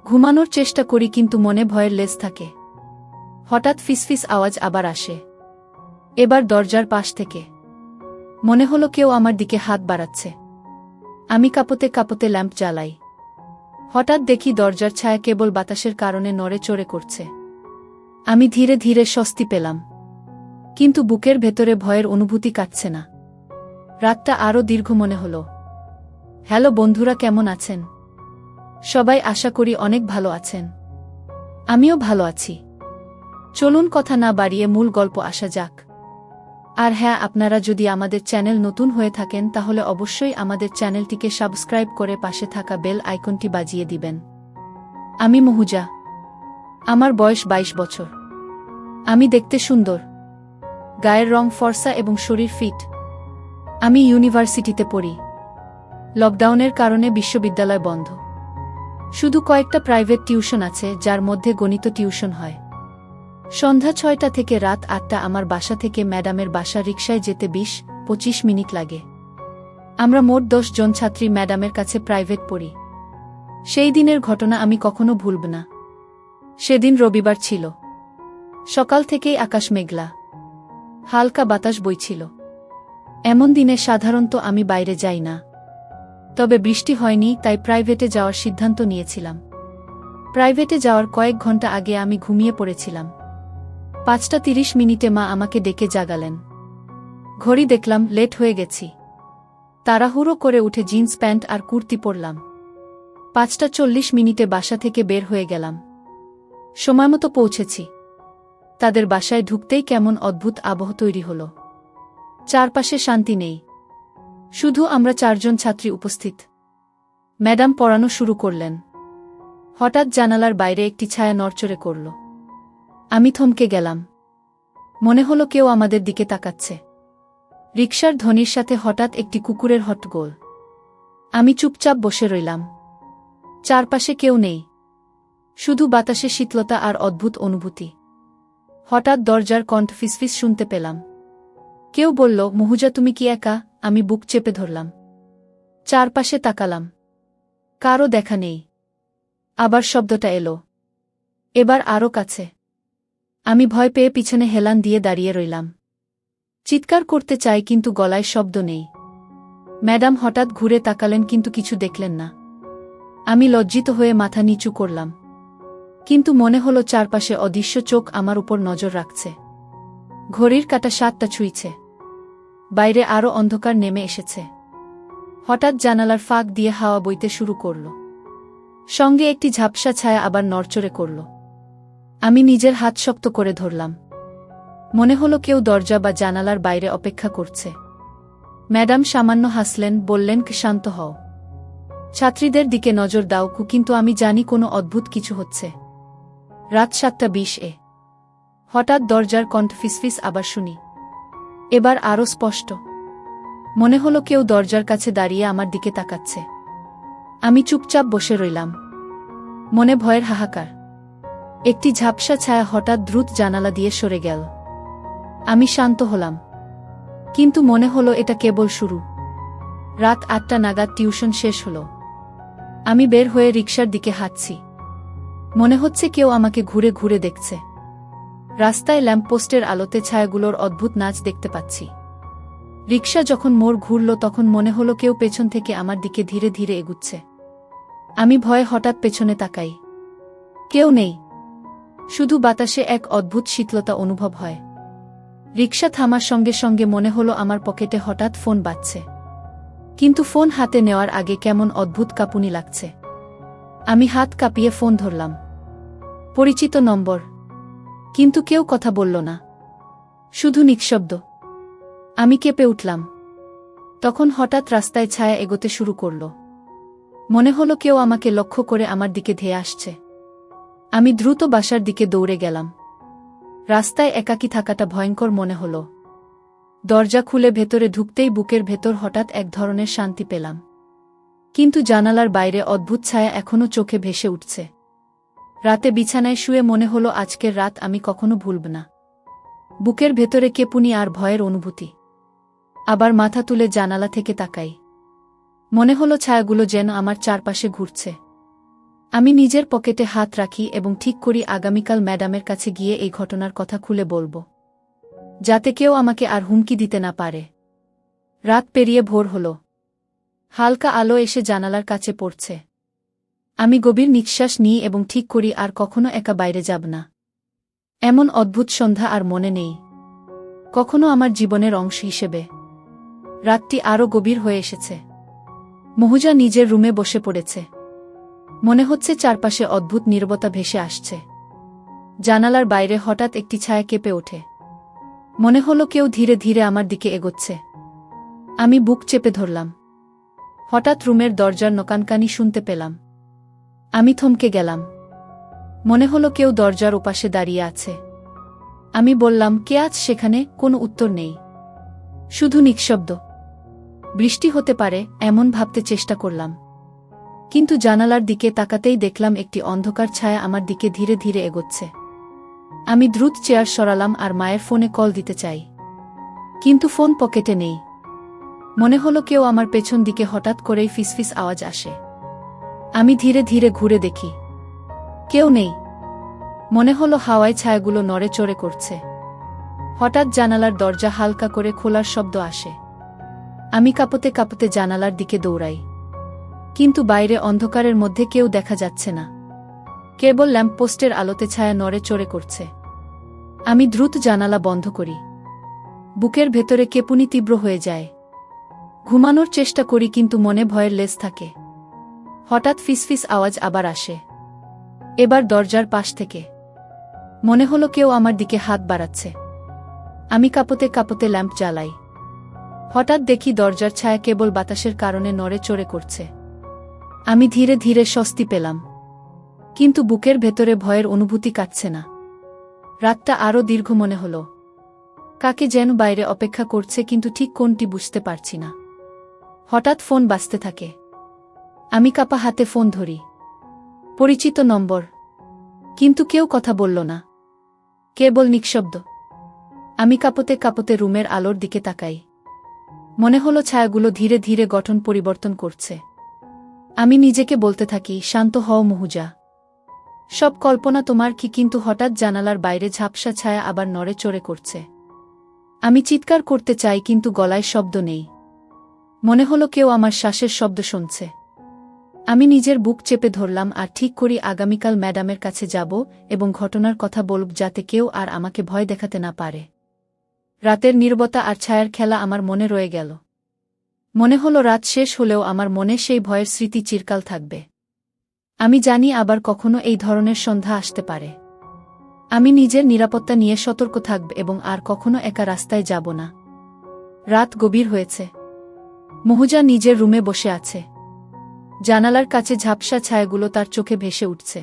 ঘুমানোর চেষ্টা করি কিন্তু মনে ভয়ের লেজ থাকে। হঠাৎ ফিসফিস আওয়াজ আবার আসে, এবার দরজার পাশ থেকে। মনে হলো কেউ আমার দিকে হাত বাড়াচ্ছে। আমি কাঁপতে কাঁপতে ল্যাম্প জ্বালাই। হঠাৎ দেখি দরজার ছায়া কেবল বাতাসের কারণে নড়ে চড়ে করছে। আমি ধীরে ধীরে স্বস্তি পেলাম, কিন্তু বুকের ভেতরে ভয়ের অনুভূতি কাটছে না। রাতটা আরও দীর্ঘ মনে হলো। হ্যালো বন্ধুরা, কেমন আছেন সবাই? আশা করি অনেক ভালো আছেন। আমিও ভালো আছি। চলুন কথা না বাড়িয়ে মূল গল্প আসা যাক। আর হ্যাঁ, আপনারা যদি আমাদের চ্যানেল নতুন হয়ে থাকেন তাহলে অবশ্যই আমাদের চ্যানেলটিকে সাবস্ক্রাইব করে পাশে থাকা বেল আইকনটি বাজিয়ে দিবেন। আমি মহুজা। আমার বয়স 22 বছর। আমি দেখতে সুন্দর, গায়ের রং ফর্সা এবং শরীর ফিট। আমি ইউনিভার্সিটিতে পড়ি। লকডাউনের কারণে বিশ্ববিদ্যালয় বন্ধ। শুধু কয়েকটা প্রাইভেট টিউশন আছে, যার মধ্যে গণিত টিউশন হয়। সন্ধ্যা 6টা থেকে রাত 8টা আমার বাসা থেকে ম্যাডামের বাসা রিকশায় যেতে 20-25 মিনিট লাগে। আমরা মোট 10 জন ছাত্রী ম্যাডামের কাছে প্রাইভেট পড়ি। সেই দিনের ঘটনা আমি কখনো ভুলব না। সেদিন রবিবার ছিল। সকাল থেকেই আকাশ মেঘলা, হালকা বাতাস বইছিল। এমন দিনে সাধারণত আমি বাইরে যাই না, তবে বৃষ্টি হয়নি তাই প্রাইভেটে যাওয়ার সিদ্ধান্ত নিয়েছিলাম। প্রাইভেটে যাওয়ার কয়েক ঘন্টা আগে আমি ঘুমিয়ে পড়েছিলাম। 5:30 মা আমাকে ডেকে জাগালেন। ঘড়ি দেখলাম, লেট হয়ে গেছি। তাড়াহুড়ো করে উঠে জিন্স প্যান্ট আর কুর্তি পরলাম। 5:40 বাসা থেকে বের হয়ে গেলাম। সময়মতো পৌঁছেছি। তাদের বাসায় ঢুকতেই কেমন অদ্ভুত আবহ তৈরি হল। চারপাশে শান্তি নেই, শুধু আমরা 4 জন ছাত্রী উপস্থিত। ম্যাডাম পড়ানো শুরু করলেন। হঠাৎ জানালার বাইরে একটি ছায়া নড়চড়ে করল। আমি থমকে গেলাম। মনে হলো কেউ আমাদের দিকে তাকাচ্ছে। রিকশার ধ্বনির সাথে হঠাৎ একটি কুকুরের হট্টগোল। আমি চুপচাপ বসে রইলাম। চারপাশে কেউ নেই, শুধু বাতাসে শীতলতা আর অদ্ভুত অনুভূতি। হঠাৎ দরজার কণ্ঠ ফিসফিস শুনতে পেলাম। কেউ বলল, মহুজা তুমি কি একা? আমি বুক চেপে ধরলাম। চারপাশে তাকালাম, কারও দেখা নেই। আবার শব্দটা এলো, এবার আরও কাছে। আমি ভয় পেয়ে পিছনে হেলান দিয়ে দাঁড়িয়ে রইলাম। চিৎকার করতে চাই কিন্তু গলায় শব্দ নেই। ম্যাডাম হঠাৎ ঘুরে তাকালেন কিন্তু কিছু দেখলেন না। আমি লজ্জিত হয়ে মাথা নিচু করলাম, কিন্তু মনে হলো চারপাশে অদৃশ্য চোখ আমার উপর নজর রাখছে। ঘড়ির কাঁটা 7টা ছুঁইছে। বাইরে আরও অন্ধকার নেমে এসেছে। হঠাৎ জানালার ফাঁক দিয়ে হাওয়া বইতে শুরু করল। সঙ্গে একটি ঝাপসা ছায়া আবার নড়চড়ে করল। আমি নিজের হাত শক্ত করে ধরলাম। মনে হলো কেউ দরজা বা জানালার বাইরে অপেক্ষা করছে। ম্যাডাম সামান্য হাসলেন, বললেন, শান্ত হও, ছাত্রীদের দিকে নজর দাও। কিন্তু আমি জানি কোনো অদ্ভুত কিছু হচ্ছে। রাত 7:20 হঠাৎ দরজার কণ্ঠ ফিসফিস আবার শুনি। এবার আরও স্পষ্ট। মনে হলো কেউ দরজার কাছে দাঁড়িয়ে আমার দিকে তাকাচ্ছে। আমি চুপচাপ বসে রইলাম, মনে ভয়ের হাহাকার। একটি ঝাপসা ছায়া হঠাৎ দ্রুত জানালা দিয়ে সরে গেল। আমি শান্ত হলাম, কিন্তু মনে হলো এটা কেবল শুরু। রাত 8টা নাগাদ টিউশন শেষ হলো। আমি বের হয়ে রিকশার দিকে হাঁটছি। মনে হচ্ছে কেউ আমাকে ঘুরে ঘুরে দেখছে। রাস্তায় ল্যাম্পপোস্টের আলোতে ছায়াগুলোর অদ্ভুত নাচ দেখতে পাচ্ছি। রিকশা যখন মোড় ঘুরল তখন মনে হলো কেউ পেছন থেকে আমার দিকে ধীরে ধীরে এগুচ্ছে। আমি ভয়ে হঠাৎ পেছনে তাকাই। কেউ নেই, শুধু বাতাসে এক অদ্ভুত শীতলতা অনুভব হয়। রিকশা থামার সঙ্গে সঙ্গে মনে হলো আমার পকেটে হঠাৎ ফোন বাজছে। কিন্তু ফোন হাতে নেওয়ার আগে কেমন অদ্ভুত কাঁপুনি লাগছে। আমি হাত কাঁপিয়ে ফোন ধরলাম। পরিচিত নম্বর, কিন্তু কেউ কথা বলল না, শুধু নিঃশব্দ। আমি কেঁপে উঠলাম। তখন হঠাৎ রাস্তায় ছায়া এগোতে শুরু করল। মনে হলো কেউ আমাকে লক্ষ্য করে আমার দিকে ধেয়ে আসছে। আমি দ্রুত বাসার দিকে দৌড়ে গেলাম। রাস্তায় একাকী থাকাটা ভয়ঙ্কর মনে হলো। দরজা খুলে ভেতরে ঢুকতেই বুকের ভেতর হঠাৎ এক ধরনের শান্তি পেলাম। কিন্তু জানালার বাইরে অদ্ভুত ছায়া এখনো চোখে ভেসে উঠছে। রাতে বিছানায় শুয়ে মনে হলো আজকের রাত আমি কখনো ভুলব না। বুকের ভেতরে কেঁপুনি আর ভয়ের অনুভূতি। আবার মাথা তুলে জানালা থেকে তাকাই। মনে হলো ছায়াগুলো যেন আমার চারপাশে ঘুরছে। আমি নিজের পকেটে হাত রাখি এবং ঠিক করি আগামীকাল ম্যাডামের কাছে গিয়ে এই ঘটনার কথা খুলে বলবো, যাতে কেউ আমাকে আর হুমকি দিতে না পারে। রাত পেরিয়ে ভোর হল। হালকা আলো এসে জানালার কাছে পড়ছে। আমি গভীর নিঃশ্বাস নিই এবং ঠিক করি আর কখনো একা বাইরে যাব না। এমন অদ্ভুত সন্ধ্যা আর মনে নেই কখনো আমার জীবনের অংশ হিসেবে। রাতটি আরও গভীর হয়ে এসেছে। মহুজা নিজের রুমে বসে পড়েছে। মনে হচ্ছে চারপাশে অদ্ভুত নীরবতা ভেসে আসছে। জানালার বাইরে হঠাৎ একটি ছায়া কেঁপে ওঠে। মনে হলো কেউ ধীরে ধীরে আমার দিকে এগোচ্ছে। আমি বুক চেপে ধরলাম। হঠাৎ রুমের দরজার নকানকানি শুনতে পেলাম। আমি থমকে গেলাম। মনে হলো কেউ দরজার ওপাশে দাঁড়িয়ে আছে। আমি বললাম, কে আছ সেখানে? কোনো উত্তর নেই, শুধু নিঃশব্দ। বৃষ্টি হতে পারে এমন ভাবতে চেষ্টা করলাম, কিন্তু জানালার দিকে তাকাতেই দেখলাম একটি অন্ধকার ছায়া আমার দিকে ধীরে ধীরে এগোচ্ছে। আমি দ্রুত চেয়ার সরালাম আর মায়ের ফোনে কল দিতে চাই, কিন্তু ফোন পকেটে নেই। মনে হলো কেউ আমার পেছন দিকে হঠাৎ করেই ফিসফিস আওয়াজ আসে। আমি ধীরে ধীরে ঘুরে দেখি, কেউ নেই। মনে হলো হাওয়ায় ছায়াগুলো নড়ে চড়ে করছে। হঠাৎ জানালার দরজা হালকা করে খোলার শব্দ আসে। আমি কাঁপতে কাঁপতে জানালার দিকে দৌড়াই, কিন্তু বাইরে অন্ধকারের মধ্যে কেউ দেখা যাচ্ছে না। কেবল ল্যাম্পপোস্টের আলোতে ছায়া নড়ে চড়ে করছে। আমি দ্রুত জানালা বন্ধ করি। বুকের ভেতরে কেঁপুনি তীব্র হয়ে যায়। ঘুমানোর চেষ্টা করি, কিন্তু মনে ভয়ের লেজ থাকে। হঠাৎ ফিসফিস আওয়াজ আবার আসে, এবার দরজার পাশ থেকে। মনে হলো কেউ আমার দিকে হাত বাড়াচ্ছে। আমি কাঁপতে কাঁপতে ল্যাম্প জ্বালাই। হঠাৎ দেখি দরজার ছায়া কেবল বাতাসের কারণে নড়ে চড়ে করছে। আমি ধীরে ধীরে স্বস্তি পেলাম, কিন্তু বুকের ভেতরে ভয়ের অনুভূতি কাটছে না। রাতটা আরও দীর্ঘ মনে হলো। কাকে যেন বাইরে অপেক্ষা করছে, কিন্তু ঠিক কোনটি বুঝতে পারছি না। হঠাৎ ফোন বাজতে থাকে। আমি কাঁপা হাতে ফোন ধরি। পরিচিত নম্বর, কিন্তু কেউ কথা বলল না, কেবল নিঃশব্দ। আমি কাঁপতে কাঁপতে রুমের আলোর দিকে তাকাই। মনে হলো ছায়াগুলো ধীরে ধীরে গঠন পরিবর্তন করছে। আমি নিজেকে বলতে থাকি, শান্ত হও মহুজা, সব কল্পনা তোমার কি। কিন্তু হঠাৎ জানালার বাইরে ঝাপসা ছায়া আবার নড়ে চড়ে করছে। আমি চিৎকার করতে চাই, কিন্তু গলায় শব্দ নেই। মনে হলো কেউ আমার শ্বাসের শব্দ শুনছে। আমি নিজের বুক চেপে ধরলাম আর ঠিক করি আগামীকাল ম্যাডামের কাছে যাব এবং ঘটনার কথা বলব, যাতে কেউ আর আমাকে ভয় দেখাতে না পারে। রাতের নীরবতা আর ছায়ার খেলা আমার মনে রয়ে গেল। মনে হলো রাত শেষ হলেও আমার মনে সেই ভয়ের স্মৃতি চিরকাল থাকবে। আমি জানি আবার কখনো এই ধরনের সন্ধ্যা আসতে পারে। আমি নিজের নিরাপত্তা নিয়ে সতর্ক থাকব এবং আর কখনো একা রাস্তায় যাব না। রাত গভীর হয়েছে। মহুজা নিজের রুমে বসে আছে। জানালার কাছে ঝাপসা ছায়াগুলো তার চোখে ভেসে উঠছে।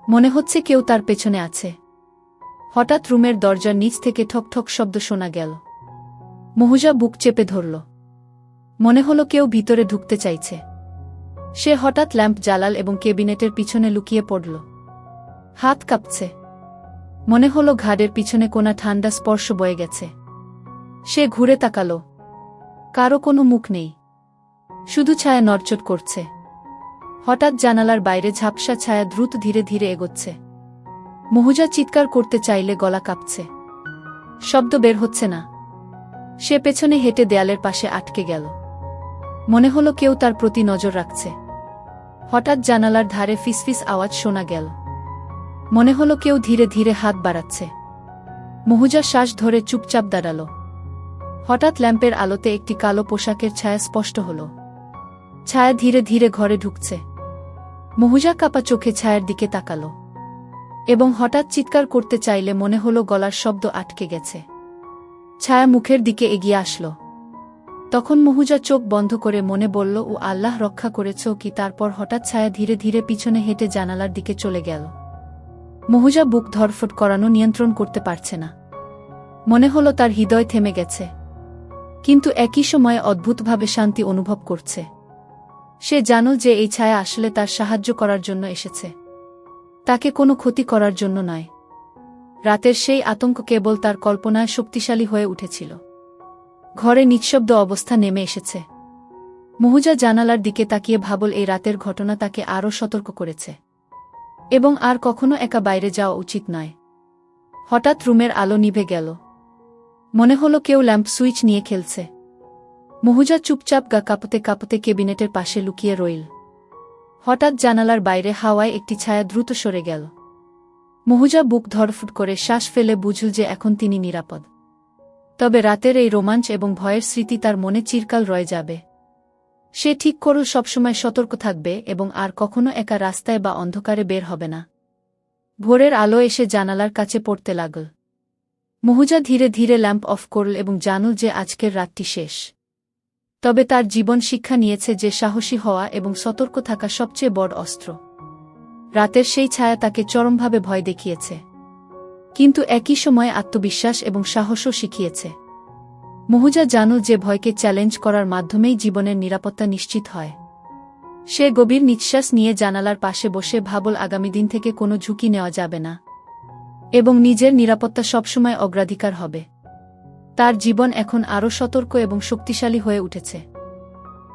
মনে হচ্ছে কেউ তার পেছনে আছে। হঠাৎ রুমের দরজার নিচ থেকে ঠক ঠক শব্দ শোনা গেল। মহুজা বুক চেপে ধরল। মনে হলো কেউ ভিতরে ঢুকতে চাইছে। সে হঠাৎ ল্যাম্প জ্বালাল এবং কেবিনেটের পিছনে লুকিয়ে পড়ল। হাত কাঁপছে। মনে হলো ঘাড়ের পিছনে কোনা ঠান্ডা স্পর্শ বয়ে গেছে। সে ঘুরে তাকাল। কারো কোনো মুখ নেই, শুধু ছায়া নড়চড় করছে। হঠাৎ জানালার বাইরে ঝাপসা ছায়া দ্রুত ধীরে ধীরে এগোচ্ছে। মহুজা চিৎকার করতে চাইলে গলা কাঁপছে, শব্দ বের হচ্ছে না। সে পেছনে হেঁটে দেয়ালের পাশে আটকে গেল। মনে হলো কেউ তার প্রতি নজর রাখছে। হঠাৎ জানালার ধারে ফিসফিস আওয়াজ শোনা গেল। মনে হলো কেউ ধীরে ধীরে হাত বাড়াচ্ছে। মহুজা শ্বাস ধরে চুপচাপ দাঁড়াল। হঠাৎ ল্যাম্পের আলোতে একটি কালো পোশাকের ছায়া স্পষ্ট হল। ছায়া ধীরে ধীরে ঘরে ঢুকছে। মহুজা কাঁপা চোখে ছায়ার দিকে তাকাল এবং হঠাৎ চিৎকার করতে চাইলে মনে হলো গলার শব্দ আটকে গেছে। ছায়া মুখের দিকে এগিয়ে আসল। তখন মহুজা চোখ বন্ধ করে মনে বলল, ও আল্লাহ, রক্ষা করেছ কি। তারপর হঠাৎ ছায়া ধীরে ধীরে পিছনে হেঁটে জানালার দিকে চলে গেল। মহুজা বুক ধরফট করানো নিয়ন্ত্রণ করতে পারছে না। মনে হলো তার হৃদয় থেমে গেছে, কিন্তু একই সময়ে অদ্ভুতভাবে শান্তি অনুভব করছে। সে জানল যে এই ছায়া আসলে তার সাহায্য করার জন্য এসেছে, তাকে কোনো ক্ষতি করার জন্য নয়। রাতের সেই আতঙ্ক কেবল তার কল্পনায় শক্তিশালী হয়ে উঠেছিল। ঘরে নিঃশব্দ অবস্থা নেমে এসেছে। মুহুজা জানালার দিকে তাকিয়ে ভাবল এই রাতের ঘটনা তাকে আরও সতর্ক করেছে এবং আর কখনো একা বাইরে যাওয়া উচিত নয়। হঠাৎ রুমের আলো নিভে গেল। মনে হলো কেউ ল্যাম্প সুইচ নিয়ে খেলছে। মুহুজা চুপচাপ গা কাঁপতে কাঁপতে কেবিনেটের পাশে লুকিয়ে রইল। হঠাৎ জানালার বাইরে হাওয়ায় একটি ছায়া দ্রুত সরে গেল। মুহুজা বুক ধড়ফড় করে শ্বাস ফেলে বুঝল যে এখন তিনি নিরাপদ। তবে রাতের এই রোমাঞ্চ এবং ভয়ের স্মৃতি তার মনে চিরকাল রয়ে যাবে। সে ঠিক করল সবসময় সতর্ক থাকবে এবং আর কখনো একা রাস্তায় বা অন্ধকারে বের হবে না। ভোরের আলো এসে জানালার কাছে পড়তে লাগল। মুহুজা ধীরে ধীরে ল্যাম্প অফ করল এবং জানল যে আজকের রাতটি শেষ। তবে তার জীবন শিক্ষা নিয়েছে যে সাহসী হওয়া এবং সতর্ক থাকা সবচেয়ে বড় অস্ত্র। রাতের সেই ছায়া তাকে চরমভাবে ভয় দেখিয়েছে, কিন্তু একই সময়ে আত্মবিশ্বাস এবং সাহসও শিখিয়েছে। মুহুজা জানল যে ভয়কে চ্যালেঞ্জ করার মাধ্যমেই জীবনের নিরাপত্তা নিশ্চিত হয়। সে গভীর নিঃশ্বাস নিয়ে জানালার পাশে বসে ভাবল আগামী দিন থেকে কোনো ঝুঁকি নেওয়া যাবে না এবং নিজের নিরাপত্তা সবসময় অগ্রাধিকার হবে। তার জীবন এখন আরও সতর্ক এবং শক্তিশালী হয়ে উঠেছে।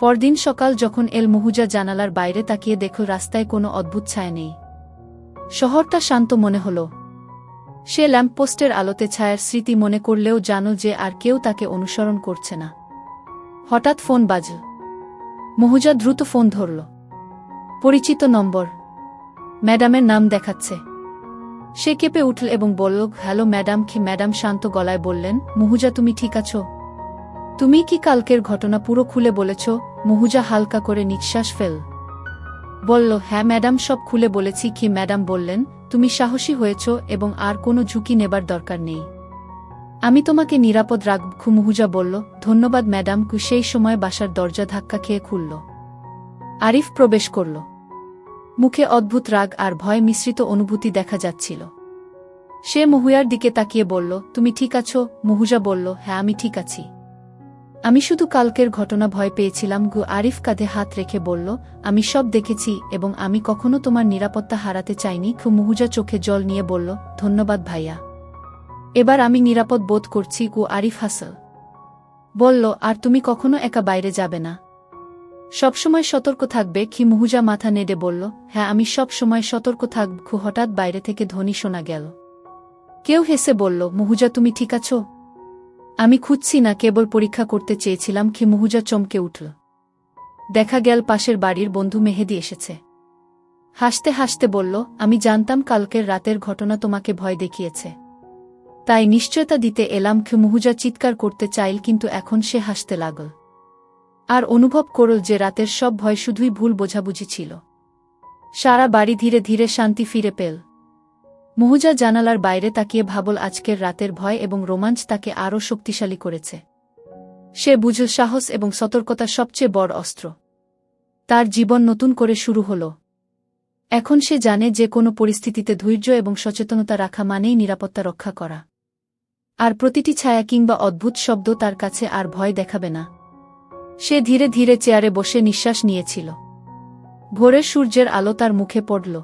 পরদিন সকাল যখন মুহুজা জানালার বাইরে তাকিয়ে দেখল রাস্তায় কোনো অদ্ভুত ছায়া নেই। শহরটা শান্ত মনে হল। সে ল্যাম্পপোস্টের আলোতে ছায়ার স্মৃতি মনে করলেও জানল যে আর কেউ তাকে অনুসরণ করছে না। হঠাৎ ফোন বাজল। মুহুজা দ্রুত ফোন ধরল। পরিচিত নম্বর। ম্যাডামের নাম দেখাচ্ছে। সে কেঁপে উঠল এবং বলল, হ্যালো ম্যাডাম। ম্যাডাম শান্ত গলায় বললেন, মুহুজা তুমি ঠিক আছো? তুমি কি কালকের ঘটনা পুরো খুলে বলেছ? মুহুজা হালকা করে নিঃশ্বাস ফেল। বলল, হ্যাঁ ম্যাডাম, সব খুলে বলেছি। ম্যাডাম বললেন, তুমি সাহসী হয়েছ এবং আর কোনো ঝুঁকি নেবার দরকার নেই। আমি তোমাকে নিরাপদ রাখব। মুহুজা বলল, ধন্যবাদ ম্যাডাম। সেই সময় বাসার দরজা ধাক্কা খেয়ে খুলল। আরিফ প্রবেশ করল। মুখে অদ্ভুত রাগ আর ভয় মিশ্রিত অনুভূতি দেখা যাচ্ছিল। সে মুহুয়ার দিকে তাকিয়ে বলল, তুমি ঠিক আছো? মুহুজা বলল, হ্যাঁ আমি ঠিক আছি। আমি শুধু কালকের ঘটনা ভয় পেয়েছিলাম। আরিফ কাঁধে হাত রেখে বলল, আমি সব দেখেছি এবং আমি কখনো তোমার নিরাপত্তা হারাতে চাইনি। মুহুজা চোখে জল নিয়ে বলল, ধন্যবাদ ভাইয়া। এবার আমি নিরাপদ বোধ করছি। আরিফ হাসল। বলল, আর তুমি কখনো একা বাইরে যাবে না? সবসময় সতর্ক থাকবে? মুহুজা মাথা নেড়ে বলল, হ্যাঁ আমি সব সময় সতর্ক থাকব। হঠাৎ বাইরে থেকে ধ্বনি শোনা গেল। কেউ হেসে বলল, মুহুজা তুমি ঠিক আছো? আমি খুঁজছি না, কেবল পরীক্ষা করতে চেয়েছিলাম। মুহুজা চমকে উঠল। দেখা গেল পাশের বাড়ির বন্ধু মেহেদি এসেছে। হাসতে হাসতে বলল, আমি জানতাম কালকের রাতের ঘটনা তোমাকে ভয় দেখিয়েছে, তাই নিশ্চয়তা দিতে এলাম। মুহুজা চিৎকার করতে চাইল, কিন্তু এখন সে হাসতে লাগল আর অনুভব করল যে রাতের সব ভয় শুধুই ভুল বোঝাবুঝি ছিল। সারা বাড়ি ধীরে ধীরে শান্তি ফিরে পেল। মুহুজা জানালার বাইরে তাকিয়ে ভাবল আজকের রাতের ভয় এবং রোমাঞ্চ তাকে আরও শক্তিশালী করেছে। সে বুঝল সাহস এবং সতর্কতা সবচেয়ে বড় অস্ত্র। তার জীবন নতুন করে শুরু হল। এখন সে জানে যে কোনো পরিস্থিতিতে ধৈর্য এবং সচেতনতা রাখা মানেই নিরাপত্তা রক্ষা করা। আর প্রতিটি ছায়া কিংবা অদ্ভুত শব্দ তার কাছে আর ভয় দেখাবে না। সে ধীরে ধীরে চেয়ারে বসে নিঃশ্বাস নিয়েছিল। ভোরের সূর্যের আলো তার মুখে পড়ল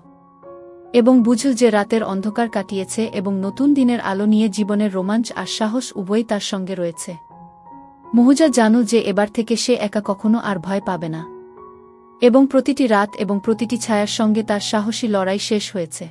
এবং বুঝল যে রাতের অন্ধকার কাটিয়েছে এবং নতুন দিনের আলো নিয়ে জীবনের রোমাঞ্চ আর সাহস উভয়ই তার সঙ্গে রয়েছে। মুহুজা জানল যে এবার থেকে সে একা কখনো আর ভয় পাবে না এবং প্রতিটি রাত এবং প্রতিটি ছায়ার সঙ্গে তার সাহসী লড়াই শেষ হয়েছে।